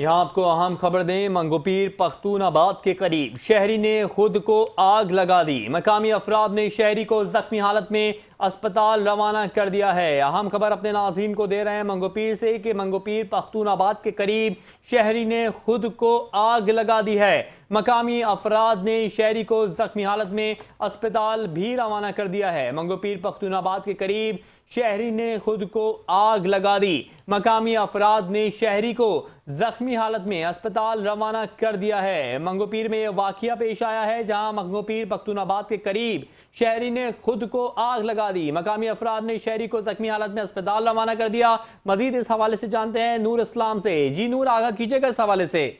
یہاں آپ کو اہم خبر دیں، منگوپیر پختون آباد کے قریب شہری نے خود کو آگ لگا دی۔ مقامی افراد نے شہری کو زخمی حالت میں اسپتال روانہ کر دیا ہے۔ اہم خبر اپنے ناظرین کو دے رہے ہیں منگوپیر سے کہ منگوپیر پختون آباد کے قریب شہری نے خود کو آگ لگا دی ہے۔ مقامی افراد نے شہری کو زخمی حالت میں اسپتال بھی روانہ کر دیا ہے۔ منگوپیر پختون آباد کے قریب شہری نے خود کو آگ لگا دی۔ مقامی افراد نے شہری کو زخمی حالت میں اسپتال روانہ کر دیا ہے۔ منگوپیر میں یہ واقعہ پیش آیا ہے جہاں منگوپیر پختون آباد کے قریب شہری نے خود کو آگ لگا دی۔ مقامی افراد نے شہری کو زخمی حالت میں اسپتال روانہ کر دیا۔ مزید اس حوالے سے جانتے ہیں نور اسلام سے۔ جی نور، آگاہ کیجئے گا اس حوالے سے۔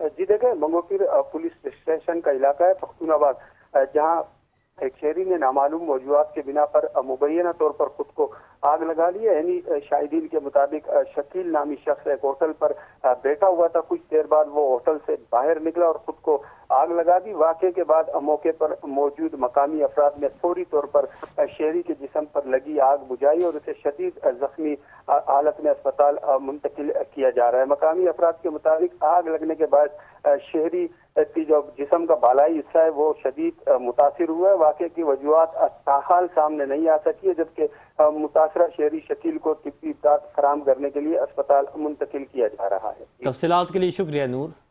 جی دیکھیں، منگوپیر پولیس اسٹیشن کا علاقہ ہے پختون آباد، جہاں ایک شہری نے نامعلوم موضوعات کے بنا پر مبینہ طور پر خود کو آگ لگا لی ہے۔ یعنی شاہدین کے مطابق شکیل نامی شخص ایک ہوٹل پر بیٹھا ہوا تھا، کچھ دیر بعد وہ ہوٹل سے باہر نکلا اور خود کو آگ لگا دی۔ واقعے کے بعد موقع پر موجود مقامی افراد نے فوری طور پر شہری کے جسم پر لگی آگ بجھائی اور اسے شدید زخمی حالت میں اسپتال منتقل کیا جا رہا ہے۔ مقامی افراد کے مطابق آگ لگنے کے بعد شہری کی جو جسم کا بالائی حصہ ہے وہ شدید متاثر ہوا ہے۔ واقعے کی وجوہات تاحال سامنے نہیں آ سکی ہے، جبکہ متاثرہ شہری شکیل کو طبی امداد فراہم کرنے کے لیے اسپتال منتقل کیا جا رہا ہے۔ تفصیلات کے لیے شکریہ نور۔